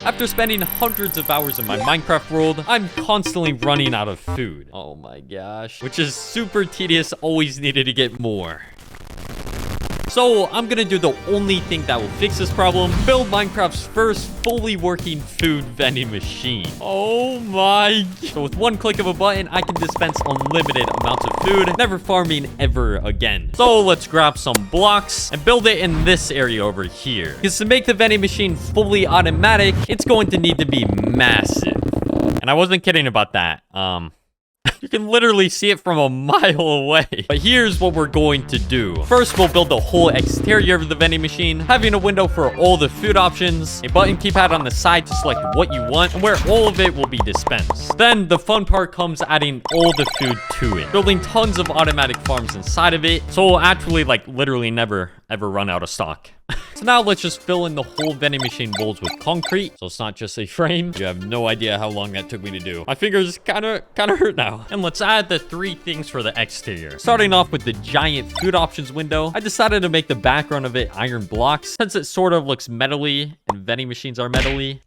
After spending hundreds of hours in my Minecraft world, I'm constantly running out of food. Oh my gosh. Which is super tedious, always needed to get more. So I'm gonna do the only thing that will fix this problem. Build Minecraft's first fully working food vending machine. Oh my. So with one click of a button, I can dispense unlimited amounts of food, never farming ever again. So let's grab some blocks and build it in this area over here. Because to make the vending machine fully automatic, it's going to need to be massive. And I wasn't kidding about that. You can literally see it from a mile away. But here's what we're going to do. First, we'll build the whole exterior of the vending machine, having a window for all the food options, a button keypad on the side to select what you want, and where all of it will be dispensed. Then, the fun part comes adding all the food to it, building tons of automatic farms inside of it, so we'll actually, like, literally never, ever run out of stock. So now let's just fill in the whole vending machine bowls with concrete, so it's not just a frame. You have no idea how long that took me to do. My fingers kind of hurt now. And let's add the 3 things for the exterior. Starting off with the giant food options window, I decided to make the background of it iron blocks, since it sort of looks metally, and vending machines are metally.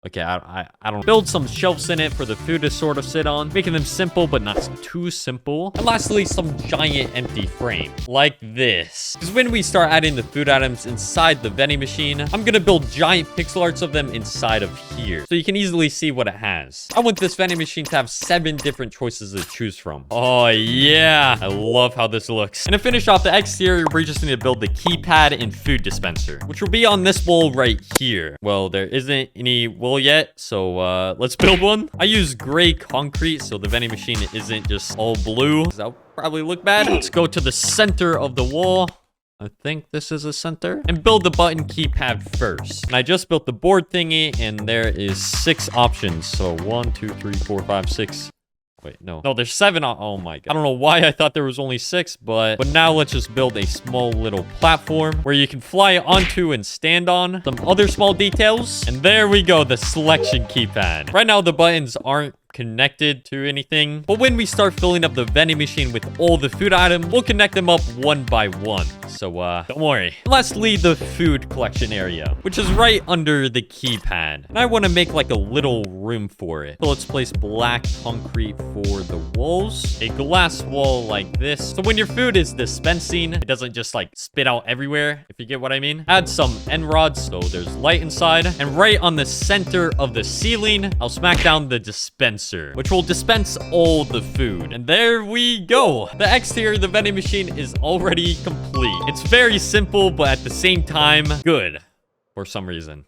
Okay, I don't build some shelves in it for the food to sort of sit on, making them simple but not too simple. And lastly, some giant empty frame like this. Because when we start adding the food items inside the vending machine, I'm gonna build giant pixel arts of them inside of here, so you can easily see what it has. I want this vending machine to have 7 different choices to choose from. Oh yeah, I love how this looks. And to finish off the exterior, we just need to build the keypad and food dispenser, which will be on this wall right here. Well, there isn't any wall yet, so let's build one. I use gray concrete so the vending machine isn't just all blue, because that'll probably look bad. Let's go to the center of the wall. I think this is a center. And build the button keypad first. And I just built the board thingy, and there is 6 options. So 1, 2, 3, 4, 5, 6. Wait, no, there's 7. Oh my god. I don't know why I thought there was only 6, but now let's just build a small little platform where you can fly onto and stand on. Some other small details. And there we go, the selection keypad. Right now, the buttons aren't connected to anything, but when we start filling up the vending machine with all the food items, we'll connect them up one by one. So don't worry. Lastly, the food collection area, which is right under the keypad, and I want to make like a little room for it. So let's place black concrete for the walls, a glass wall like this, so when your food is dispensing, it doesn't just like spit out everywhere, if you get what I mean. Add some end rods so there's light inside, and right on the center of the ceiling, I'll smack down the dispenser, which will dispense all the food. And there we go. The exterior of the vending machine is already complete. It's very simple, but at the same time, good for some reason.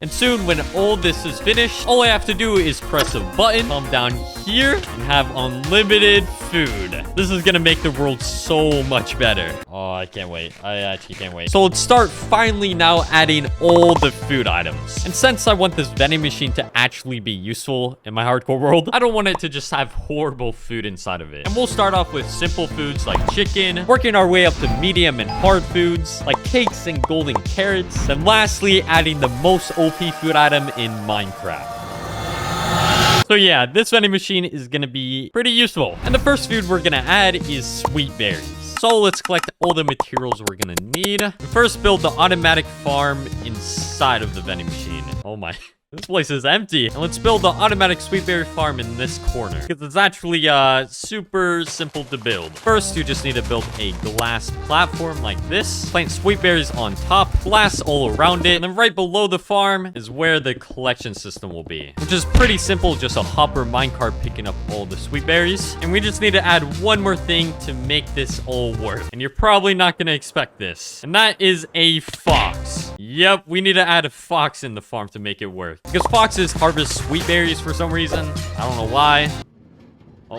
And soon, when all this is finished, all I have to do is press a button, come down here, and have unlimited food. This is gonna make the world so much better. Oh, I can't wait. I actually can't wait. So let's start finally now adding all the food items. And since I want this vending machine to actually be useful in my hardcore world, I don't want it to just have horrible food inside of it. And we'll start off with simple foods like chicken, working our way up to medium and hard foods like cakes and golden carrots, and lastly, adding the most OP food item in Minecraft. So yeah, this vending machine is gonna be pretty useful. And the first food we're gonna add is sweet berries. So let's collect all the materials we're gonna need. First, build the automatic farm inside of the vending machine. Oh my... This place is empty. And let's build the automatic sweet berry farm in this corner, because it's actually super simple to build. First, you just need to build a glass platform like this. Plant sweet berries on top, glass all around it, and then right below the farm is where the collection system will be, which is pretty simple, just a hopper minecart picking up all the sweet berries. And we just need to add one more thing to make this all work. And you're probably not gonna expect this, and that is a fox. Yep, we need to add a fox in the farm to make it work, because foxes harvest sweet berries for some reason. I don't know why. Oh.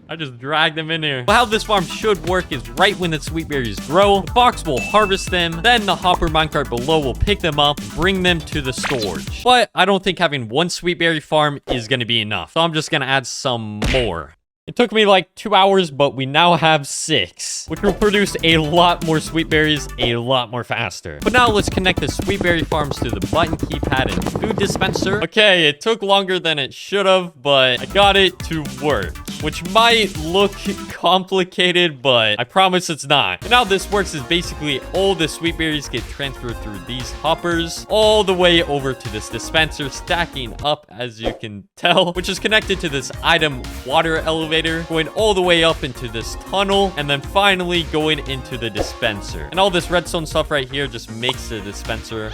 I just dragged them in here. But how this farm should work is right when the sweet berries grow, the fox will harvest them, then the hopper minecart below will pick them up and bring them to the storage. But I don't think having one sweet berry farm is going to be enough, so I'm just going to add some more. It took me like 2 hours, but we now have 6, which will produce a lot more sweet berries a lot more faster. But now let's connect the sweet berry farms to the button, keypad, and food dispenser. Okay, it took longer than it should have, but I got it to work, which might look complicated, but I promise it's not. And how this works is basically all the sweet berries get transferred through these hoppers all the way over to this dispenser, stacking up, as you can tell, which is connected to this item water elevator, going all the way up into this tunnel, and then finally going into the dispenser. And all this redstone stuff right here just makes the dispenser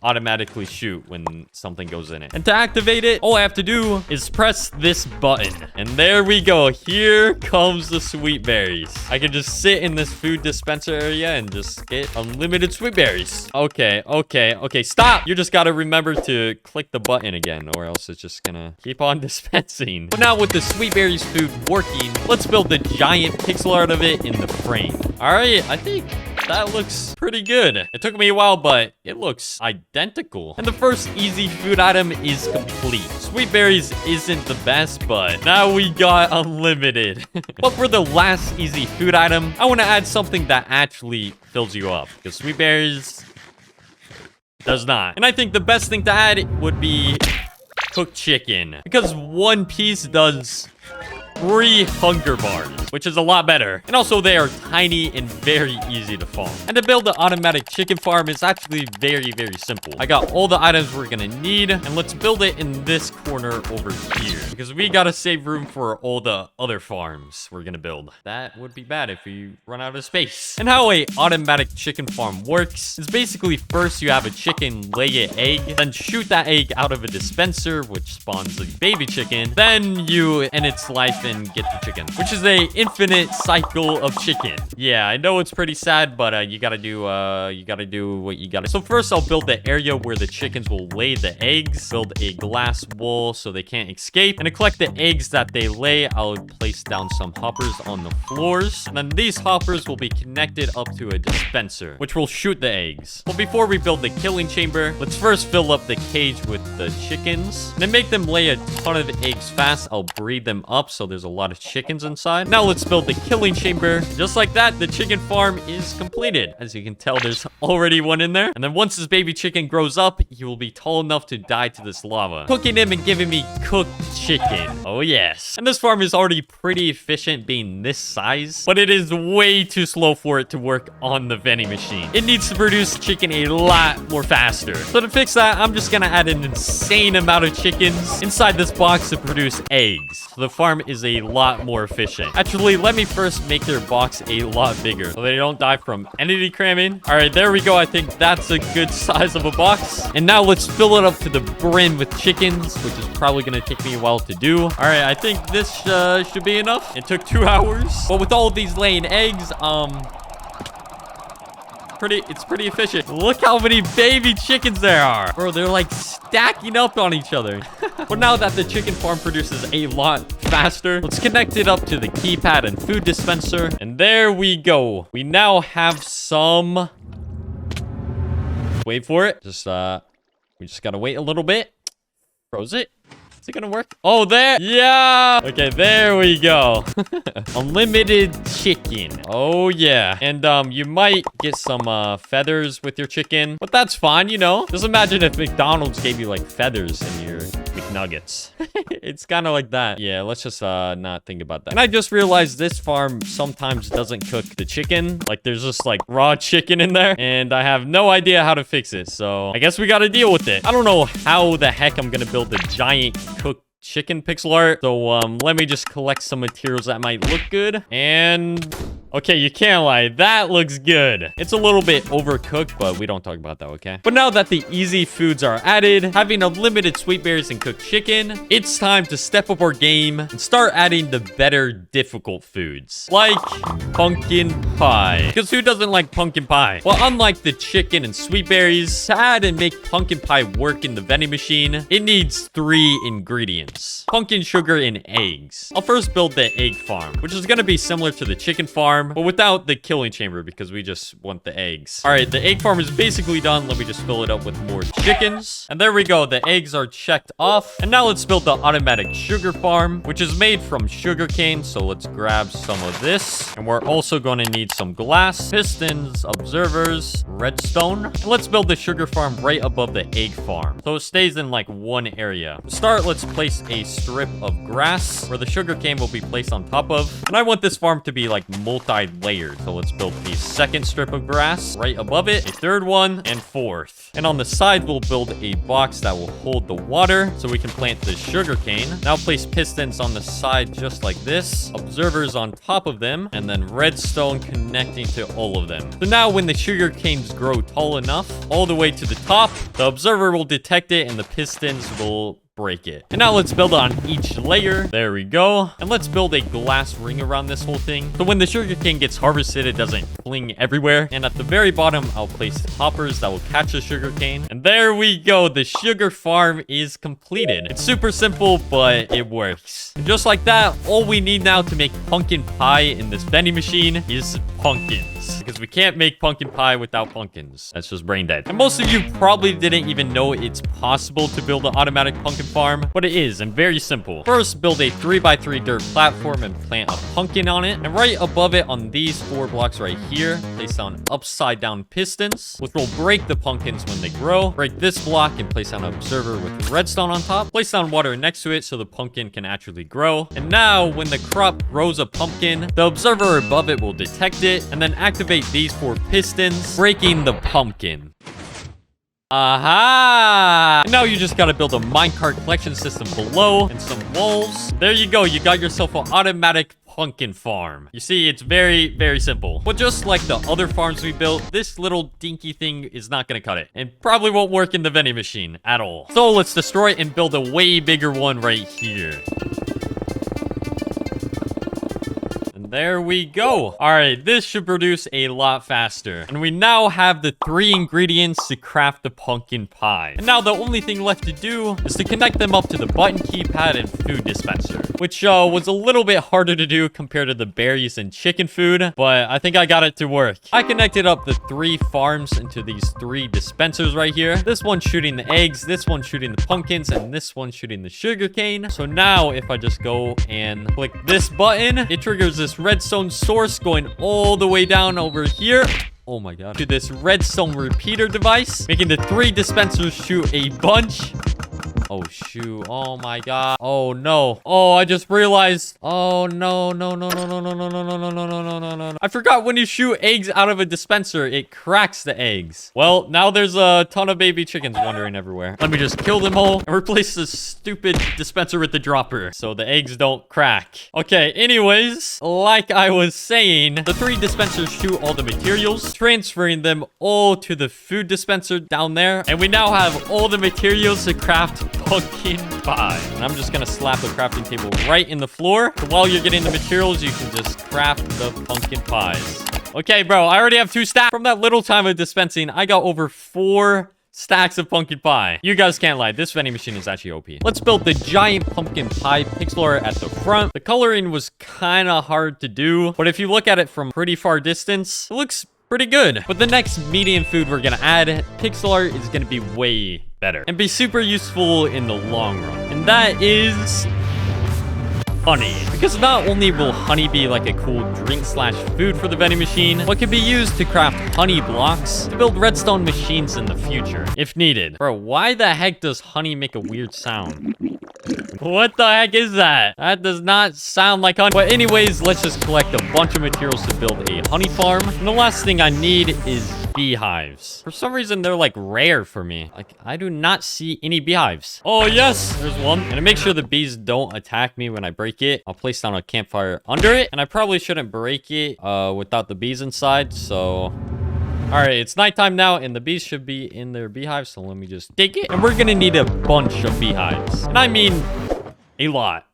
automatically shoot when something goes in it. And to activate it, all I have to do is press this button. And there we go. Here comes the sweet berries. I can just sit in this food dispenser area and just get unlimited sweet berries. Okay, stop! You just gotta remember to click the button again, or else it's just gonna keep on dispensing. But now with the sweet berries food working, let's build the giant pixel art of it in the frame. All right, I think that looks pretty good. It took me a while, but it looks identical. And the first easy food item is complete. Sweet berries isn't the best, but now we got unlimited. But for the last easy food item, I want to add something that actually fills you up, because sweet berries does not. And I think the best thing to add would be cooked chicken, because one piece does 3 hunger bars, which is a lot better. And also they are tiny and very easy to farm. And to build the automatic chicken farm is actually very, very simple. I got all the items we're gonna need, and let's build it in this corner over here, because we gotta save room for all the other farms we're gonna build. That would be bad if we run out of space. And how a automatic chicken farm works is basically first you have a chicken lay an egg, then shoot that egg out of a dispenser, which spawns a baby chicken. Then you end its life and get the chicken, which is a infinite cycle of chicken. Yeah, I know it's pretty sad, but you gotta do what you gotta. So first I'll build the area where the chickens will lay the eggs, build a glass wall so they can't escape, and to collect the eggs that they lay, I'll place down some hoppers on the floors, and then these hoppers will be connected up to a dispenser, which will shoot the eggs. But before we build the killing chamber, let's first fill up the cage with the chickens, and then make them lay a ton of eggs fast. I'll breed them up so there's a lot of chickens inside. Now let's build the killing chamber. Just like that, the chicken farm is completed. As you can tell, there's already one in there. And then once this baby chicken grows up, he will be tall enough to die to this lava, cooking him and giving me cooked chicken. Oh yes. And this farm is already pretty efficient being this size, but it is way too slow for it to work on the vending machine. It needs to produce chicken a lot more faster. So to fix that, I'm just gonna add an insane amount of chickens inside this box to produce eggs. So the farm is a lot more efficient. Actually, let me first make their box a lot bigger so they don't die from entity cramming. All right, there we go. I think that's a good size of a box. And now let's fill it up to the brim with chickens, which is probably going to take me a while to do. All right, I think this should be enough. It took 2 hours. But with all of these laying eggs, it's pretty efficient. Look how many baby chickens there are. Bro, they're like stacking up on each other. But now that the chicken farm produces a lot faster, let's connect it up to the keypad and food dispenser. And there we go. We now have some... Wait for it. We just gotta wait a little bit. Froze it. Is it gonna work? Oh, there. Yeah. Okay, there we go. Unlimited chicken. Oh, yeah. And you might get some feathers with your chicken, but that's fine, you know. Just imagine if McDonald's gave you like feathers in your McNuggets. It's kind of like that. Yeah, let's just not think about that. And I just realized this farm sometimes doesn't cook the chicken. Like there's just like raw chicken in there, and I have no idea how to fix it. So I guess we got to deal with it. I don't know how the heck I'm gonna build a giant cooked chicken pixel art. So let me just collect some materials that might look good. And okay, you can't lie, that looks good. It's a little bit overcooked, but we don't talk about that, okay? But now that the easy foods are added, having unlimited sweet berries and cooked chicken, it's time to step up our game and start adding the better difficult foods, like pumpkin pie. Because who doesn't like pumpkin pie? Well, unlike the chicken and sweet berries, to add and make pumpkin pie work in the vending machine, it needs 3 ingredients: pumpkin sugar and eggs. I'll first build the egg farm, which is going to be similar to the chicken farm, but without the killing chamber because we just want the eggs. All right, the egg farm is basically done. Let me just fill it up with more chickens. And there we go. The eggs are checked off. And now let's build the automatic sugar farm, which is made from sugar cane. So let's grab some of this. And we're also going to need some glass, pistons, observers, redstone. And let's build the sugar farm right above the egg farm, so it stays in like one area. To start, let's place a strip of grass where the sugar cane will be placed on top of. And I want this farm to be like multi-layered. So let's build a second strip of grass right above it, a third one, and fourth. And on the side, we'll build a box that will hold the water so we can plant the sugar cane. Now place pistons on the side just like this, observers on top of them, and then redstone connecting to all of them. So now when the sugar canes grow tall enough, all the way to the top, the observer will detect it and the pistons will break it. And now let's build on each layer. There we go. And let's build a glass ring around this whole thing, so when the sugar cane gets harvested, it doesn't fling everywhere. And at the very bottom, I'll place hoppers that will catch the sugar cane. And there we go. The sugar farm is completed. It's super simple, but it works. And just like that, all we need now to make pumpkin pie in this vending machine is pumpkins, because we can't make pumpkin pie without pumpkins. That's just brain dead. And most of you probably didn't even know it's possible to build an automatic pumpkin farm, but it is, and very simple. First, build a 3x3 dirt platform and plant a pumpkin on it. And right above it on these 4 blocks right here, place down upside down pistons, which will break the pumpkins when they grow. Break this block and place down an observer with redstone on top. Place down water next to it so the pumpkin can actually grow. And now when the crop grows a pumpkin, the observer above it will detect it and then activate these 4 pistons, breaking the pumpkin. Aha! And now you just gotta build a minecart collection system below and some walls. There you go. You got yourself an automatic pumpkin farm. You see, it's very, very simple. But just like the other farms we built, this little dinky thing is not gonna cut it, and probably won't work in the vending machine at all. So let's destroy it and build a way bigger one right here. There we go. All right, this should produce a lot faster. And we now have the 3 ingredients to craft the pumpkin pie. And now the only thing left to do is to connect them up to the button keypad and food dispenser, which was a little bit harder to do compared to the berries and chicken food, but I think I got it to work. I connected up the 3 farms into these 3 dispensers right here. This one shooting the eggs, this one shooting the pumpkins, and this one shooting the sugar cane. So now if I just go and click this button, it triggers this redstone source going all the way down over here. Oh my god. To this redstone repeater device, making the 3 dispensers shoot a bunch. Oh, shoot. Oh, my God. Oh, no. Oh, I just realized. Oh, no, no, no, no, no, no, no, no, no, no, no, no, no, no. I forgot when you shoot eggs out of a dispenser, it cracks the eggs. Well, now there's a ton of baby chickens wandering everywhere. Let me just kill them all and replace this stupid dispenser with the dropper so the eggs don't crack. Okay, anyways, like I was saying, the 3 dispensers shoot all the materials, transferring them all to the food dispenser down there. And we now have all the materials to craft pumpkin pie. And I'm just gonna slap the crafting table right in the floor. So while you're getting the materials, you can just craft the pumpkin pies. Okay, bro, I already have 2 stacks. From that little time of dispensing, I got over 4 stacks of pumpkin pie. You guys can't lie. This vending machine is actually OP. Let's build the giant pumpkin pie pixel art at the front. The coloring was kind of hard to do, but if you look at it from pretty far distance, it looks pretty good. But the next medium food we're gonna add, pixel art, is gonna be way better and be super useful in the long run. And that is honey. Because not only will honey be like a cool drink/food for the vending machine, but can be used to craft honey blocks to build redstone machines in the future, if needed. Bro, why the heck does honey make a weird sound? What the heck is that? That does not sound like honey. But anyways, let's just collect a bunch of materials to build a honey farm. And the last thing I need is beehives. For some reason, they're like rare for me. Like, I do not see any beehives. Oh, yes, there's one. And to make sure the bees don't attack me when I break it, I'll place down a campfire under it. And I probably shouldn't break it without the bees inside. So all right, it's nighttime now, and the bees should be in their beehives, so let me just take it. And we're gonna need a bunch of beehives. And I mean a lot.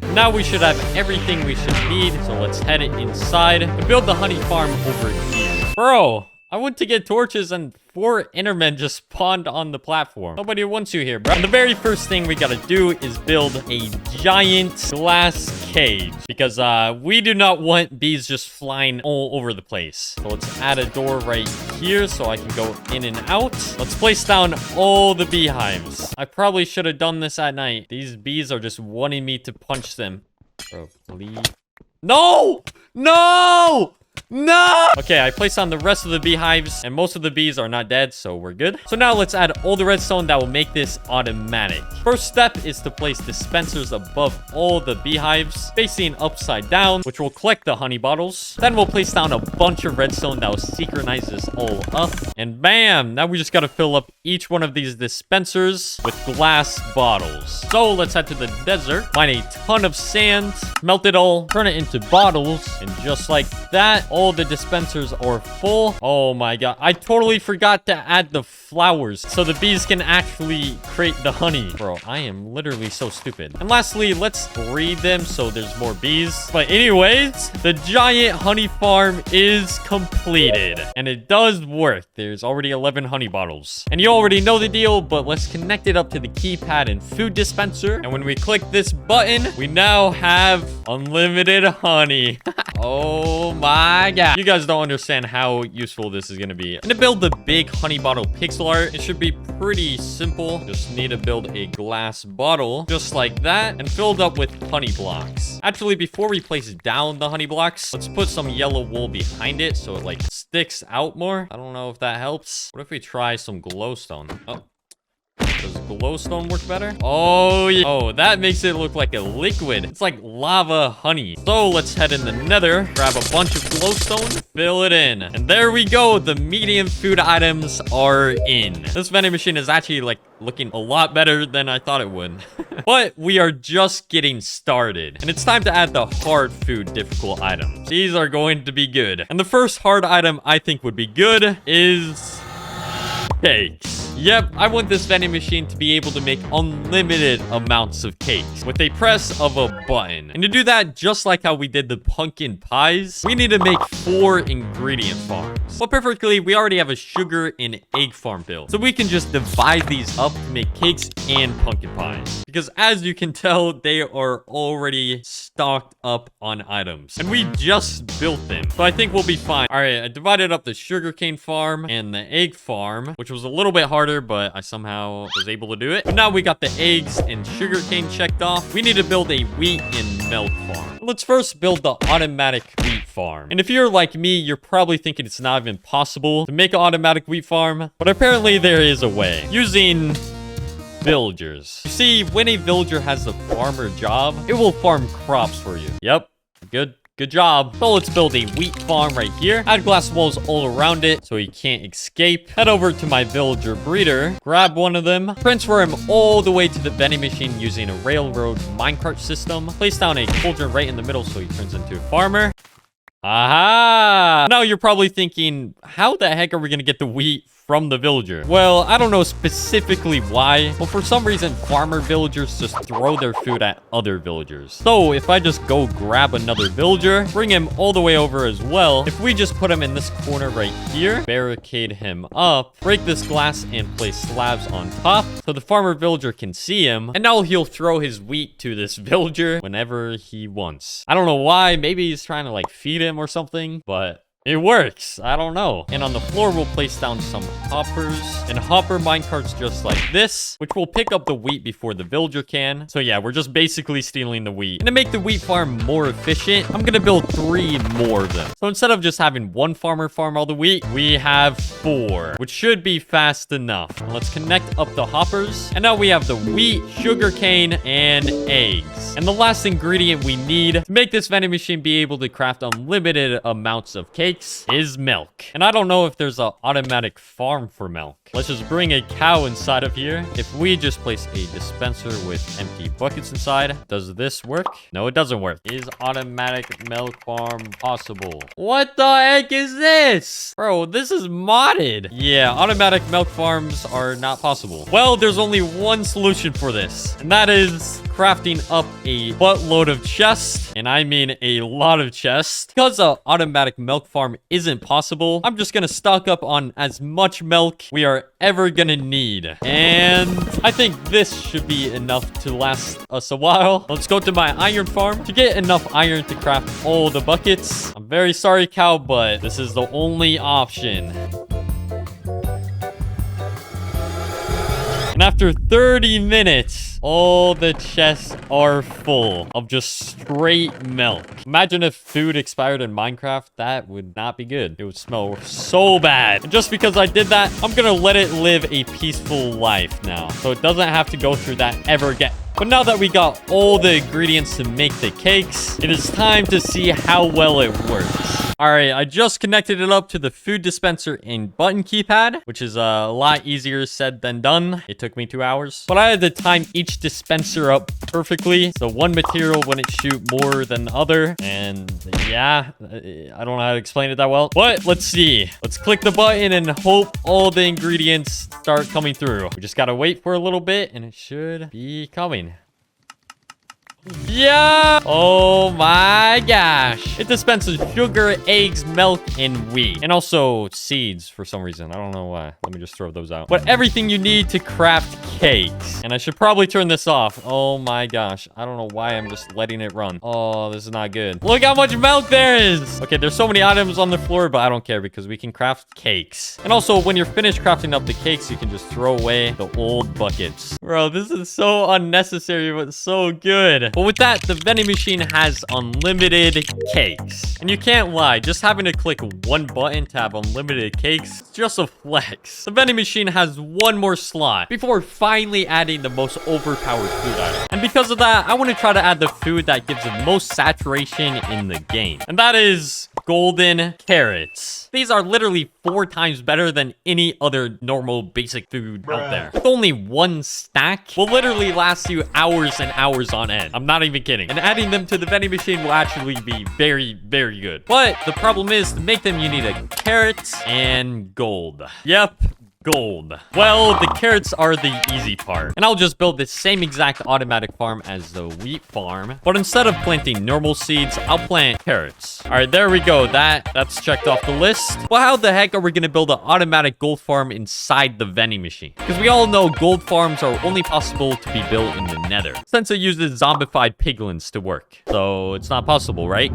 Now we should have everything we should need, so let's head inside and build the honey farm over here. Bro, I went to get torches and 4 Endermen just spawned on the platform. Nobody wants you here, bro. And the very first thing we gotta do is build a giant glass cage because we do not want bees just flying all over the place. So let's add a door right here so I can go in and out. Let's place down all the beehives. I probably should have done this at night. These bees are just wanting me to punch them. Bro, please. No! No! No! Okay, I placed on the rest of the beehives, and most of the bees are not dead, so we're good. So now let's add all the redstone that will make this automatic. First step is to place dispensers above all the beehives, facing upside down, which will collect the honey bottles. Then we'll place down a bunch of redstone that will synchronize this all up. And bam! Now we just gotta fill up each one of these dispensers with glass bottles. So let's head to the desert, find a ton of sand, melt it all, turn it into bottles, and just like that, all the dispensers are full. Oh my god. I totally forgot to add the flowers so the bees can actually create the honey. Bro, I am literally so stupid. And lastly, let's breed them so there's more bees. But anyways, the giant honey farm is completed. And it does work. There's already 11 honey bottles. And you already know the deal, but let's connect it up to the keypad and food dispenser. And when we click this button, we now have unlimited honey. Oh my god. You guys don't understand how useful this is going to be. And to build the big honey bottle pixel art, it should be pretty simple. Just need to build a glass bottle just like that and filled up with honey blocks. Actually, before we place down the honey blocks, let's put some yellow wool behind it so it like sticks out more. I don't know if that helps. What if we try some glowstone? Oh. Does glowstone work better? Oh, yeah. Oh, that makes it look like a liquid. It's like lava honey. So let's head in the nether, grab a bunch of glowstone, fill it in. And there we go. The medium food items are in. This vending machine is actually like looking a lot better than I thought it would. But we are just getting started. And it's time to add the hard food difficult items. These are going to be good. And the first hard item I think would be good is cakes. Yep, I want this vending machine to be able to make unlimited amounts of cakes with a press of a button. And to do that, just like how we did the pumpkin pies, we need to make 4 ingredient farms. But perfectly, we already have a sugar and egg farm built. So we can just divide these up to make cakes and pumpkin pies. Because as you can tell, they are already stocked up on items. And we just built them. So I think we'll be fine. All right, I divided up the sugarcane farm and the egg farm, which was a little bit harder, but I somehow was able to do it. But now we got the eggs and sugarcane checked off. We need to build a wheat and milk farm. Let's first build the automatic wheat farm. And if you're like me, you're probably thinking it's not even possible to make an automatic wheat farm, but apparently there is a way. Using villagers. You see, when a villager has a farmer job, it will farm crops for you. Yep, Good job. So let's build a wheat farm right here. Add glass walls all around it so he can't escape. Head over to my villager breeder. Grab one of them. Transfer him all the way to the vending machine using a railroad minecart system. Place down a cauldron right in the middle so he turns into a farmer. Aha! Now you're probably thinking, how the heck are we going to get the wheat from the villager? Well, I don't know specifically why, but for some reason, farmer villagers just throw their food at other villagers. So if I just go grab another villager, bring him all the way over as well, if we just put him in this corner right here, barricade him up, break this glass and place slabs on top so the farmer villager can see him, and now he'll throw his wheat to this villager whenever he wants. I don't know why, maybe he's trying to like feed him or something, but it works. I don't know. And on the floor, we'll place down some hoppers and hopper minecarts just like this, which will pick up the wheat before the villager can. So yeah, we're just basically stealing the wheat. And to make the wheat farm more efficient, I'm gonna build 3 more of them. So instead of just having one farmer farm all the wheat, we have 4, which should be fast enough. And let's connect up the hoppers. And now we have the wheat, sugarcane, and eggs. And the last ingredient we need to make this vending machine be able to craft unlimited amounts of cakes is milk. And I don't know if there's an automatic farm for milk. Let's just bring a cow inside of here. If we just place a dispenser with empty buckets inside, does this work? No, it doesn't work. Is automatic milk farm possible? What the heck is this? Bro, this is modded. Yeah, automatic milk farms are not possible. Well, there's only one solution for this, and that is crafting up a buttload of chests. And I mean a lot of chests. Because an automatic milk farm isn't possible, I'm just gonna stock up on as much milk we are ever gonna need. And I think this should be enough to last us a while. Let's go to my iron farm to get enough iron to craft all the buckets. I'm very sorry, cow, but this is the only option. And after 30 minutes, all the chests are full of just straight milk. Imagine if food expired in Minecraft. That would not be good. It would smell so bad. And just because I did that, I'm gonna let it live a peaceful life now, so it doesn't have to go through that ever again. But now that we got all the ingredients to make the cakes, it is time to see how well it works. All right, I just connected it up to the food dispenser and button keypad, which is a lot easier said than done. It took me 2 hours, but I had to time each dispenser up perfectly, so one material wouldn't shoot more than the other. And yeah, I don't know how to explain it that well, but let's see. Let's click the button and hope all the ingredients start coming through. We just gotta wait for a little bit and it should be coming. Yeah! Oh my gosh. It dispenses sugar, eggs, milk, and wheat. And also seeds for some reason. I don't know why. Let me just throw those out. But everything you need to craft cakes. And I should probably turn this off. Oh my gosh. I don't know why I'm just letting it run. Oh, this is not good. Look how much milk there is. Okay, there's so many items on the floor, but I don't care because we can craft cakes. And also, when you're finished crafting up the cakes, you can just throw away the old buckets. Bro, this is so unnecessary, but so good. But with that, the vending machine has unlimited cakes. And you can't lie, just having to click one button to have unlimited cakes is just a flex. The vending machine has one more slot before finally adding the most overpowered food item. And because of that, I want to try to add the food that gives the most saturation in the game. And that is golden carrots. These are literally 4 times better than any other normal basic food out there. With only one stack will literally last you hours and hours on end. I'm not even kidding. And adding them to the vending machine will actually be very, very good. But the problem is, to make them, you need a carrot and gold. Yep. Gold. Well, the carrots are the easy part. And I'll just build the same exact automatic farm as the wheat farm. But instead of planting normal seeds, I'll plant carrots. All right, there we go. That's checked off the list. Well, how the heck are we going to build an automatic gold farm inside the vending machine? Because we all know gold farms are only possible to be built in the nether, since it uses zombified piglins to work. So it's not possible, right?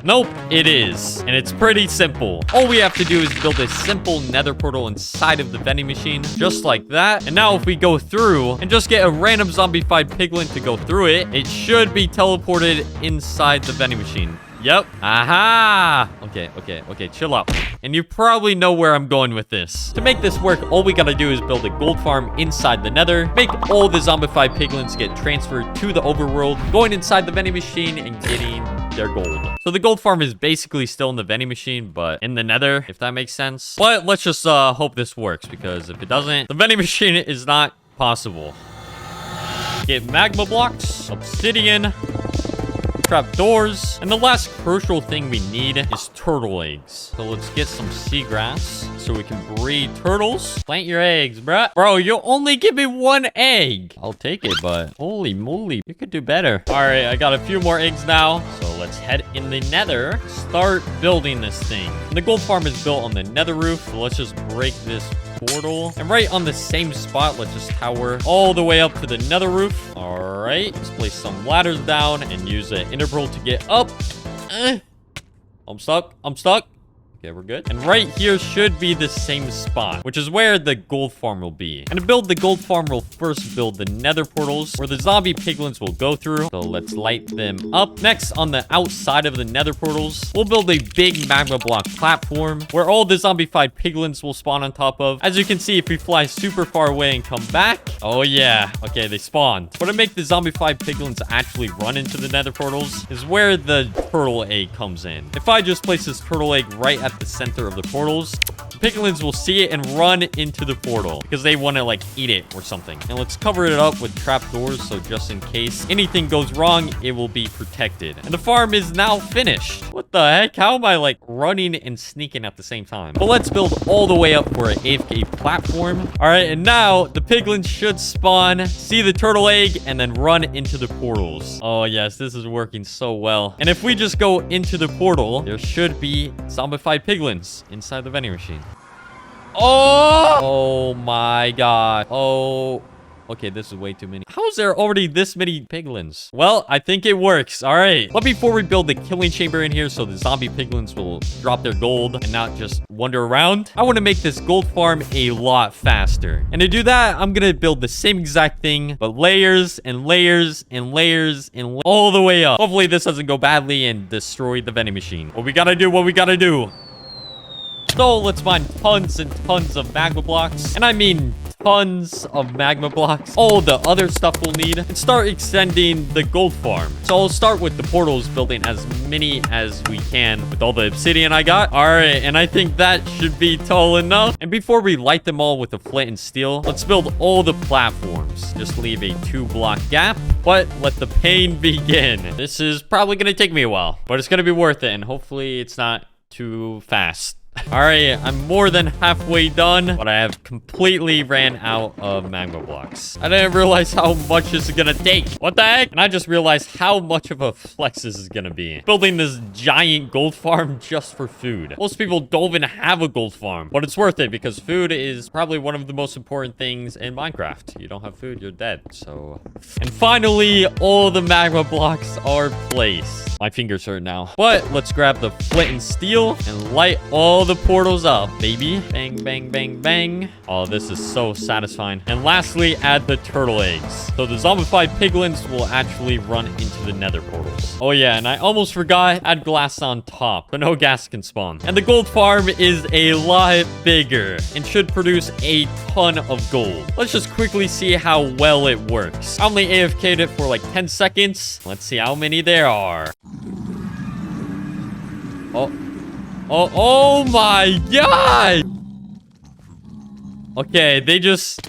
Nope, it is. And it's pretty simple. All we have to do is build a simple nether portal inside of the vending machine, just like that. And now if we go through and just get a random zombified piglin to go through it, it should be teleported inside the vending machine. Yep. Aha! Okay, chill out. And you probably know where I'm going with this. To make this work, all we gotta do is build a gold farm inside the nether, make all the zombified piglins get transferred to the overworld, going inside the vending machine and getting their gold. So the gold farm is basically still in the vending machine, but in the nether, if that makes sense. But let's just hope this works, because if it doesn't, the vending machine is not possible. Get magma blocks, obsidian, trap doors, and the last crucial thing we need is turtle eggs. So let's get some seagrass so we can breed turtles. Plant your eggs, bruh. Bro, you'll only give me 1 egg. I'll take it, but holy moly, you could do better. All right, I got a few more eggs now. So let's head in the nether, start building this thing. And the gold farm is built on the nether roof, so let's just break this portal. And right on the same spot, let's just tower all the way up to the nether roof. All right, let's place some ladders down and use an integral to get up. I'm stuck. Okay, we're good. And right here should be the same spot, which is where the gold farm will be. And to build the gold farm, we'll first build the nether portals where the zombie piglins will go through. So let's light them up. Next, on the outside of the nether portals, we'll build a big magma block platform where all the zombified piglins will spawn on top of. As you can see, if we fly super far away and come back, oh yeah, okay, they spawned. But to make the zombified piglins actually run into the nether portals is where the turtle egg comes in. If I just place this turtle egg right at the center of the portals, Piglins will see it and run into the portal because they want to like eat it or something. And let's cover it up with trapdoors, so just in case anything goes wrong, it will be protected. And the farm is now finished. What the heck? How am I like running and sneaking at the same time? But let's build all the way up for an AFK platform. All right, and now the piglins should spawn, see the turtle egg, and then run into the portals. Oh yes, this is working so well. And if we just go into the portal, there should be zombified piglins inside the vending machine. Oh my god. Oh, okay, this is way too many. How is there already this many piglins? Well, I think it works. All right. But before we build the killing chamber in here so the zombie piglins will drop their gold and not just wander around, I want to make this gold farm a lot faster. And to do that, I'm going to build the same exact thing, but layers and layers and layers and all the way up. Hopefully this doesn't go badly and destroy the vending machine. What we got to do. So let's find tons and tons of magma blocks. And I mean tons of magma blocks. All the other stuff we'll need. And start extending the gold farm. So I'll start with the portals, building as many as we can with all the obsidian I got. All right, and I think that should be tall enough. And before we light them all with the flint and steel, let's build all the platforms. Just leave a 2-block gap, but let the pain begin. This is probably going to take me a while, but it's going to be worth it. And hopefully it's not too fast. All right, I'm more than halfway done, but I have completely ran out of magma blocks. I didn't realize how much this is gonna take. What the heck? And I just realized how much of a flex this is gonna be. Building this giant gold farm just for food. Most people don't even have a gold farm, but it's worth it because food is probably one of the most important things in Minecraft. You don't have food, you're dead. So, and finally, all the magma blocks are placed. My fingers hurt now. But let's grab the flint and steel and light all the portals up, baby. Bang, bang, bang, bang. Oh, this is so satisfying. And lastly, add the turtle eggs. So the zombified piglins will actually run into the nether portals. Oh yeah, and I almost forgot, add glass on top, but no gas can spawn. And the gold farm is a lot bigger and should produce a ton of gold. Let's just quickly see how well it works. I only AFK'd it for like 10 seconds. Let's see how many there are. Oh my god! Okay, they just...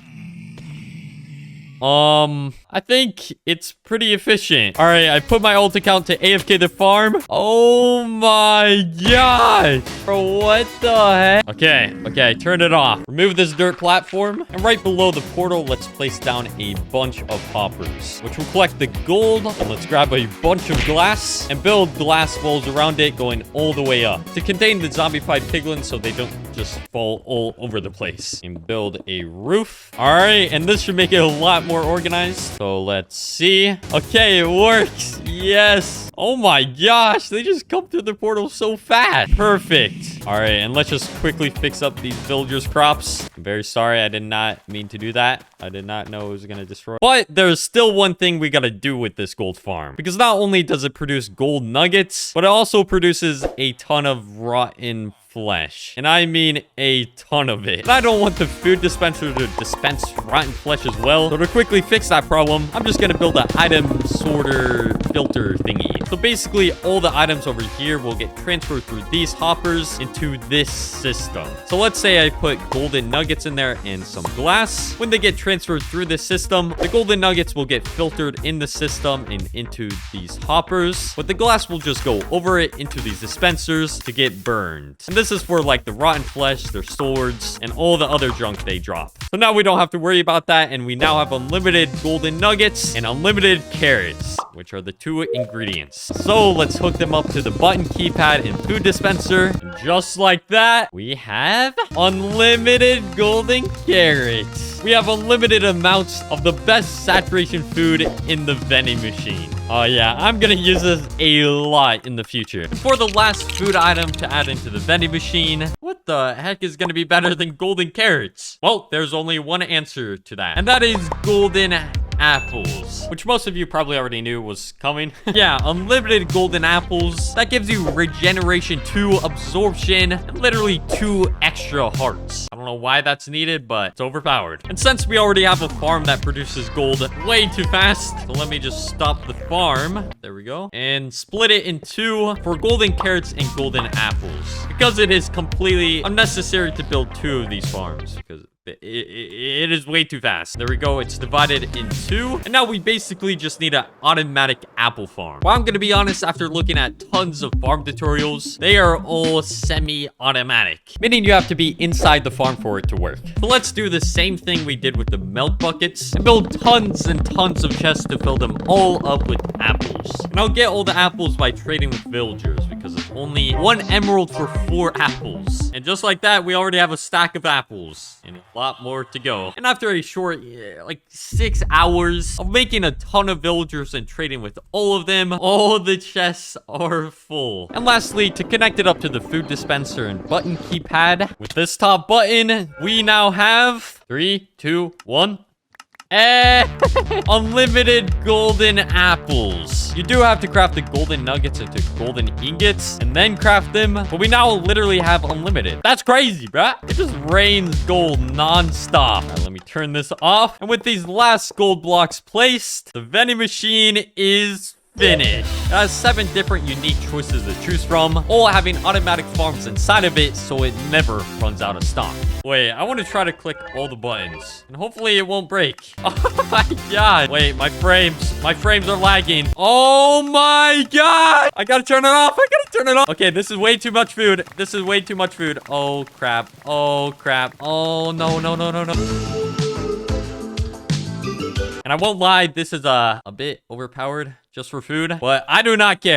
I think it's pretty efficient. All right, I put my ult account to AFK the farm. Oh my god! Bro, what the heck? Okay, turn it off. Remove this dirt platform. And right below the portal, let's place down a bunch of hoppers, which will collect the gold. And let's grab a bunch of glass and build glass walls around it going all the way up to contain the zombified piglins so they don't just fall all over the place. And build a roof. All right, and this should make it a lot more organized. So let's see. Okay, it works. Yes. Oh my gosh, they just come through the portal so fast. Perfect. All right, and let's just quickly fix up these villagers' crops. I'm very sorry, I did not mean to do that. I did not know it was gonna destroy. But there's still one thing we gotta do with this gold farm. Because not only does it produce gold nuggets, but it also produces a ton of rotten flesh. And I mean a ton of it. And I don't want the food dispenser to dispense rotten flesh as well. So to quickly fix that problem, I'm just gonna build an item sorter filter thingy. So basically all the items over here will get transferred through these hoppers into this system. So let's say I put golden nuggets in there and some glass. When they get transferred through this system, the golden nuggets will get filtered in the system and into these hoppers. But the glass will just go over it into these dispensers to get burned. And this is for like the rotten flesh, their swords, and all the other junk they drop. So now we don't have to worry about that, and we now have unlimited golden nuggets and unlimited carrots, which are the 2 ingredients. So let's hook them up to the button, keypad, and food dispenser. And just like that, we have unlimited golden carrots. We have unlimited amounts of the best saturation food in the vending machine. Oh yeah, I'm gonna use this a lot in the future. For the last food item to add into the vending machine, what the heck is gonna be better than golden carrots? Well, there's only one answer to that, and that is golden apples, which most of you probably already knew was coming. Yeah, unlimited golden apples. That gives you regeneration 2, absorption, and literally 2 extra hearts. I don't know why that's needed, but it's overpowered. And since we already have a farm that produces gold way too fast, so let me just stop the farm. There we go. And split it in 2 for golden carrots and golden apples, because it is completely unnecessary to build 2 of these farms, because it is way too fast. There we go. It's divided in 2. And now we basically just need an automatic apple farm. Well, I'm going to be honest, after looking at tons of farm tutorials, they are all semi-automatic, meaning you have to be inside the farm for it to work. So let's do the same thing we did with the milk buckets and build tons and tons of chests to fill them all up with apples. And I'll get all the apples by trading with villagers, because it's only 1 emerald for 4 apples. And just like that, we already have a stack of apples and a lot more to go. And after a short, like 6 hours of making a ton of villagers and trading with all of them, all the chests are full. And lastly, to connect it up to the food dispenser and button keypad, with this top button, we now have 3, 2, 1. Unlimited golden apples. You do have to craft the golden nuggets into golden ingots and then craft them, but we now literally have unlimited. That's crazy, bruh. It just rains gold non-stop. All right, let me turn this off. And with these last gold blocks placed, the vending machine is finished. It has 7 different unique choices to choose from, all having automatic farms inside of it, so it never runs out of stock. Wait, I want to try to click all the buttons, and hopefully it won't break. Oh my god. Wait, my frames are lagging. Oh my god. I gotta turn it off. I gotta turn it off. Okay, this is way too much food. This is way too much food. Oh crap. Oh crap. Oh no, no, no, no, no. And I won't lie, this is a bit overpowered just for food, but I do not care.